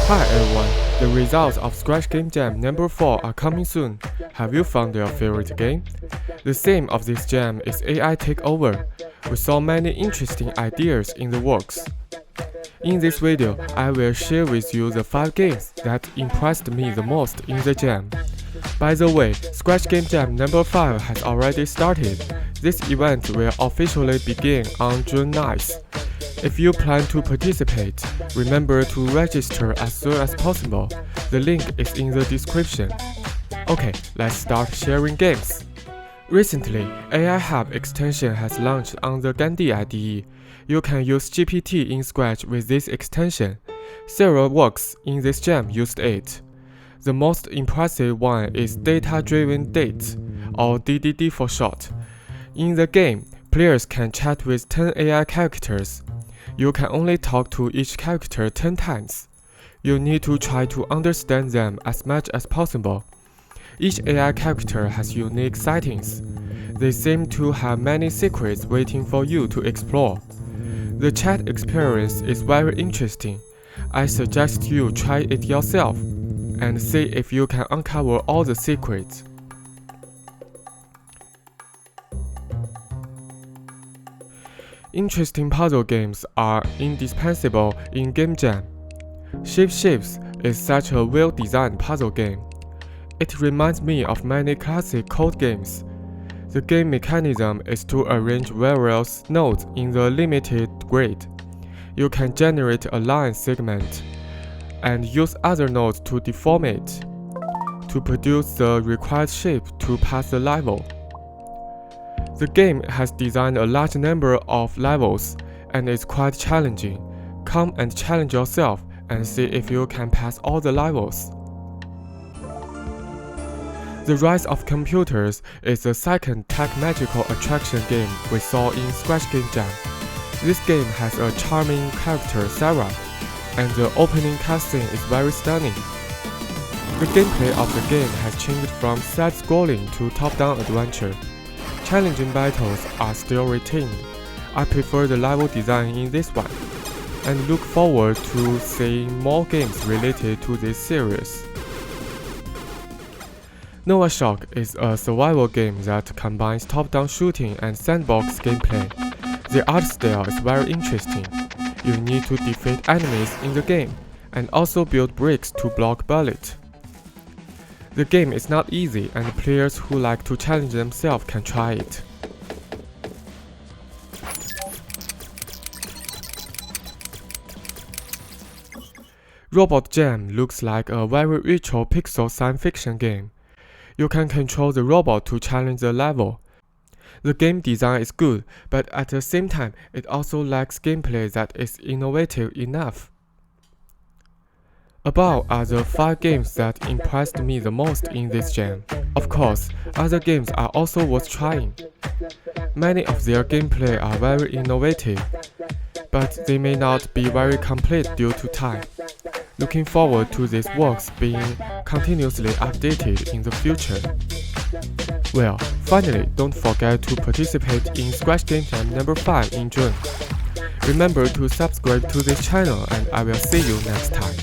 Hi everyone, the results of Scratch Game Jam number 4 are coming soon. Have you found your favorite game? The theme of this jam is AI takeover. We saw many interesting ideas in the works. In this video, I will share with you the 5 games that impressed me the most in the jam. By the way, Scratch Game Jam number 5 has already started. This event will officially begin on June 9th. If you plan to participate, remember to register as soon as possible. The link is in the description. Okay, let's start sharing games. Recently, AI Hub extension has launched on the Gandi IDE. You can use GPT in Scratch with this extension. Several works in this jam used it. The most impressive one is Data-Driven Date, or DDD for short. In the game, players can chat with 10 AI characters. You can only talk to each character 10 times. You need to try to understand them as much as possible. Each AI character has unique settings. They seem to have many secrets waiting for you to explore. The chat experience is very interesting. I suggest you try it yourself and see if you can uncover all the secrets. Interesting puzzle games are indispensable in Game Jam. Shape Shifts is such a well-designed puzzle game. It reminds me of many classic code games. The game mechanism is to arrange various nodes in the limited grid. You can generate a line segment and use other nodes to deform it to produce the required shape to pass the level. The game has designed a large number of levels and is quite challenging. Come and challenge yourself and see if you can pass all the levels. The Rise of Computers is the second tech magical attraction game we saw in Scratch Game Jam. This game has a charming character Sarah, and the opening cutscene is very stunning. The gameplay of the game has changed from side-scrolling to top-down adventure. Challenging battles are still retained. I prefer the level design in this one, and look forward to seeing more games related to this series. Nova Shock is a survival game that combines top-down shooting and sandbox gameplay. The art style is very interesting. You need to defeat enemies in the game, and also build bricks to block bullets. The game is not easy, and players who like to challenge themselves can try it. Robot Jam looks like a very retro pixel science fiction game. You can control the robot to challenge the level. The game design is good, but at the same time, it also lacks gameplay that is innovative enough. Above are the 5 games that impressed me the most in this jam. Of course, other games are also worth trying. Many of their gameplay are very innovative, but they may not be very complete due to time. Looking forward to these works being continuously updated in the future. Well, finally, don't forget to participate in Scratch Game Jam number 5 in June. Remember to subscribe to this channel, and I will see you next time.